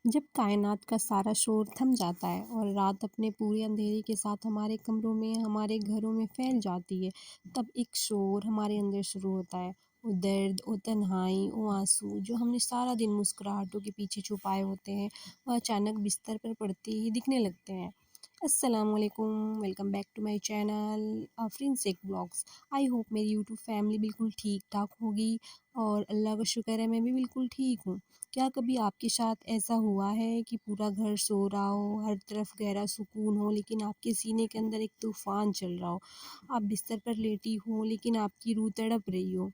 جب کائنات کا سارا شور تھم جاتا ہے اور رات اپنے پورے اندھیرے کے ساتھ ہمارے کمروں میں ہمارے گھروں میں پھیل جاتی ہے، تب ایک شور ہمارے اندر شروع ہوتا ہے۔ وہ درد، وہ تنہائی، وہ آنسو جو ہم نے سارا دن مسکراہٹوں کے پیچھے چھپائے ہوتے ہیں، وہ اچانک بستر پر پڑتے ہی دکھنے لگتے ہیں۔ السلام علیکم، welcome back to my channel Afreen سیک بلاگس۔ آئی ہوپ میری یوٹیوب فیملی بالکل ٹھیک ٹھاک ہوگی اور اللہ کا شکر ہے میں بھی بالکل ٹھیک ہوں۔ کیا کبھی آپ کے ساتھ ایسا ہوا ہے کہ پورا گھر سو رہا ہو، ہر طرف گہرا سکون ہو، لیکن آپ کے سینے کے اندر ایک طوفان چل رہا ہو؟ آپ بستر پر لیٹی ہو لیکن آپ کی روح تڑپ رہی ہو۔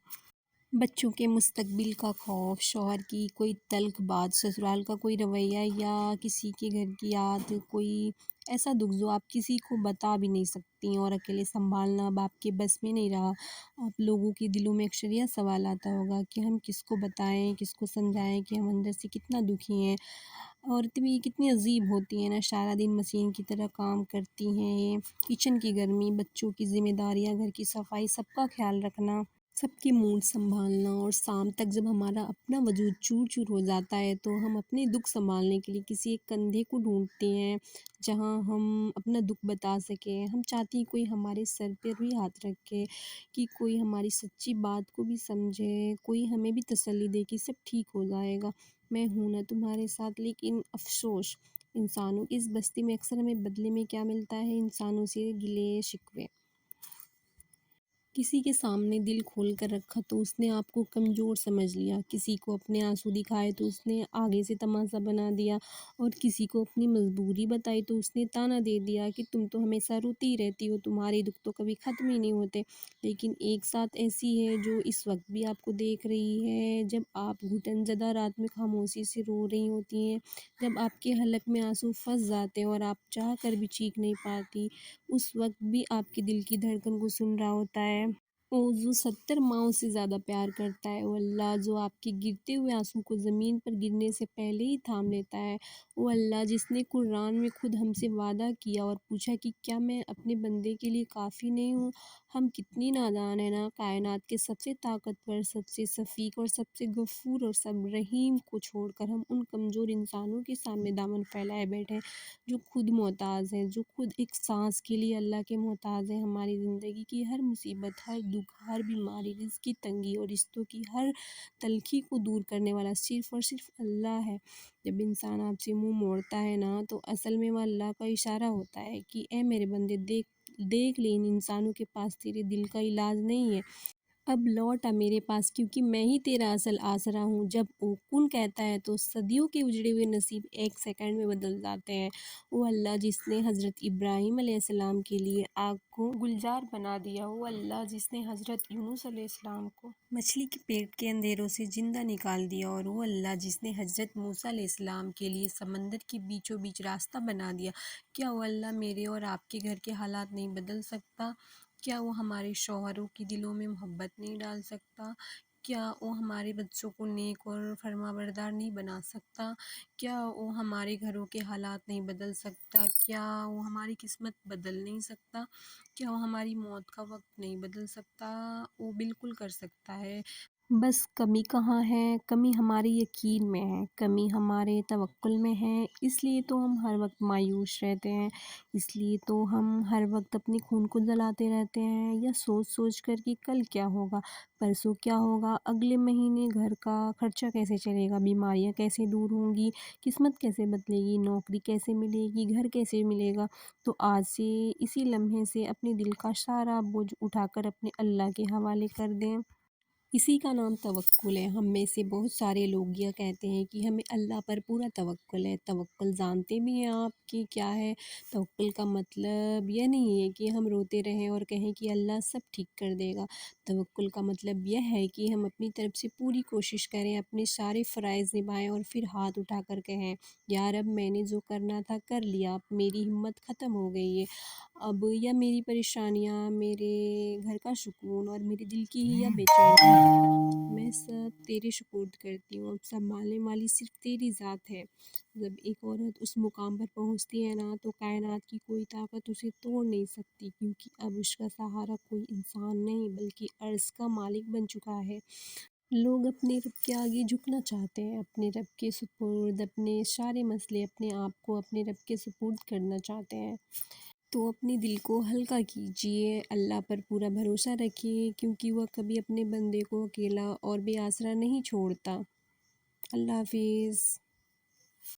بچوں کے مستقبل کا خوف، شوہر کی کوئی تلخ بات، سسرال کا کوئی رویہ یا کسی کے گھر کی یاد، کوئی ایسا دکھ جو آپ کسی کو بتا بھی نہیں سکتی اور اکیلے سنبھالنا اب آپ کے بس میں نہیں رہا۔ آپ لوگوں کے دلوں میں اکثر یہ سوال آتا ہوگا کہ ہم کس کو بتائیں، کس کو سمجھائیں کہ ہم اندر سے کتنا دکھی ہیں۔ عورتیں بھی کتنی عجیب ہوتی ہیں نا، سارا دن مشین کی طرح کام کرتی ہیں، کچن کی گرمی، بچوں کی ذمہ داریاں، گھر کی صفائی، سب کا خیال رکھنا، سب کے موڈ سنبھالنا، اور شام تک جب ہمارا اپنا وجود چور چور ہو جاتا ہے تو ہم اپنے دکھ سنبھالنے کے لیے کسی ایک کندھے کو ڈھونڈتے ہیں جہاں ہم اپنا دکھ بتا سکیں۔ ہم چاہتے ہیں کوئی ہمارے سر پہ بھی ہاتھ رکھے، کہ کوئی ہماری سچی بات کو بھی سمجھے، کوئی ہمیں بھی تسلی دے کہ سب ٹھیک ہو جائے گا، میں ہوں نا تمہارے ساتھ۔ لیکن افسوس، انسانوں کی اس بستی میں اکثر ہمیں بدلے میں کیا ملتا ہے؟ انسانوں سے گلے شکوے۔ کسی کے سامنے دل کھول کر رکھا تو اس نے آپ کو کمزور سمجھ لیا، کسی کو اپنے آنسو دکھائے تو اس نے آگے سے تماشا بنا دیا، اور کسی کو اپنی مجبوری بتائی تو اس نے تانا دے دیا کہ تم تو ہمیشہ روتی رہتی ہو، تمہارے دکھ تو کبھی ختم ہی نہیں ہوتے۔ لیکن ایک ساتھ ایسی ہے جو اس وقت بھی آپ کو دیکھ رہی ہے، جب آپ گھٹن زدہ رات میں خاموشی سے رو رہی ہوتی ہیں، جب آپ کے حلق میں آنسو پھنس جاتے ہیں اور آپ چاہ کر بھی چیخ نہیں پاتی، اس وقت بھی آپ کے دل کی دھڑکن کو سن رہا ہوتا ہے۔ وہ جو 70 ماؤں سے زیادہ پیار کرتا ہے، وہ اللہ جو آپ کے گرتے ہوئے آنسو کو زمین پر گرنے سے پہلے ہی تھام لیتا ہے، وہ اللہ جس نے قرآن میں خود ہم سے وعدہ کیا اور پوچھا کہ کیا میں اپنے بندے کے لیے کافی نہیں ہوں۔ ہم کتنی نادان ہیں نا، کائنات کے سب سے طاقتور، سب سے شفیق اور سب سے غفور اور سب رحیم کو چھوڑ کر ہم ان کمزور انسانوں کے سامنے دامن پھیلائے بیٹھے ہیں، جو خود محتاج ہیں، جو خود ایک سانس کے لیے اللہ کے محتاج ہیں۔ ہماری زندگی کی ہر مصیبت، ہر دکھ، ہر بیماری، رزق کی تنگی اور رشتوں کی ہر تلخی کو دور کرنے والا صرف اور صرف اللہ ہے۔ جب انسان آپ سے منہ موڑتا ہے نا، تو اصل میں وہ اللہ کا اشارہ ہوتا ہے کہ اے میرے بندے، دیکھ لے، ان انسانوں کے پاس تیرے دل کا علاج نہیں ہے، اب لوٹ آ میرے پاس، کیونکہ میں ہی تیرا اصل آسرا ہوں۔ جب وہ کن کہتا ہے تو صدیوں کے اجڑے ہوئے نصیب ایک سیکنڈ میں بدل جاتے ہیں۔ وہ اللہ جس نے حضرت ابراہیم علیہ السلام کے لیے آگ کو گلزار بنا دیا، وہ اللہ جس نے حضرت یونس علیہ السلام کو مچھلی کے پیٹ کے اندھیروں سے زندہ نکال دیا، اور وہ اللہ جس نے حضرت موسیٰ علیہ السلام کے لیے سمندر کے بیچوں بیچ راستہ بنا دیا، کیا وہ اللہ میرے اور آپ کے گھر کے حالات نہیں بدل سکتا؟ کیا وہ ہمارے شوہروں کے دلوں میں محبت نہیں ڈال سکتا؟ کیا وہ ہمارے بچوں کو نیک اور فرمانبردار نہیں بنا سکتا؟ کیا وہ ہمارے گھروں کے حالات نہیں بدل سکتا؟ کیا وہ ہماری قسمت بدل نہیں سکتا؟ کیا وہ ہماری موت کا وقت نہیں بدل سکتا؟ وہ بالکل کر سکتا ہے۔ بس کمی کہاں ہے؟ کمی ہمارے یقین میں ہے، کمی ہمارے توکل میں ہے۔ اس لیے تو ہم ہر وقت مایوس رہتے ہیں، اس لیے تو ہم ہر وقت اپنے خون کو جلاتے رہتے ہیں، یا سوچ سوچ کر کہ کل کیا ہوگا، پرسوں کیا ہوگا، اگلے مہینے گھر کا خرچہ کیسے چلے گا، بیماریاں کیسے دور ہوں گی، قسمت کیسے بدلے گی، نوکری کیسے ملے گی، گھر کیسے ملے گا۔ تو آج سے اسی لمحے سے اپنے دل کا سارا بوجھ اٹھا کر اپنے اللہ کے حوالے کر دیں۔ اسی کا نام توکل ہے۔ ہم میں سے بہت سارے لوگ یہ کہتے ہیں کہ ہمیں اللہ پر پورا توکل ہے۔ توکل جانتے بھی ہیں آپ کہ کیا ہے؟ توکل کا مطلب یہ نہیں ہے کہ ہم روتے رہیں اور کہیں کہ اللہ سب ٹھیک کر دے گا۔ توکل کا مطلب یہ ہے کہ ہم اپنی طرف سے پوری کوشش کریں، اپنے سارے فرائض نبھائیں اور پھر ہاتھ اٹھا کر کہیں یا رب، میں نے جو کرنا تھا کر لیا، اب میری ہمت ختم ہو گئی ہے، اب یا میری پریشانیاں، میرے گھر کا سکون اور میرے دل کی ہی یا بے چینی، میں سب تیرے سپرد کرتی ہوں، اب سنبھالنے والی صرف تیری ذات ہے۔ جب ایک عورت اس مقام پر پہنچتی ہے نا، تو کائنات کی کوئی طاقت اسے توڑ نہیں سکتی، کیونکہ اب اس کا سہارا کوئی انسان نہیں بلکہ عرش کا مالک بن چکا ہے۔ لوگ اپنے رب کے آگے جھکنا چاہتے ہیں، اپنے رب کے سپرد اپنے سارے مسئلے اپنے آپ کو اپنے رب کے سپرد کرنا چاہتے ہیں۔ تو اپنے دل کو ہلکا کیجئے، اللہ پر پورا بھروسہ رکھیے، کیونکہ وہ کبھی اپنے بندے کو اکیلا اور بے آسرا نہیں چھوڑتا۔ اللہ حافظ۔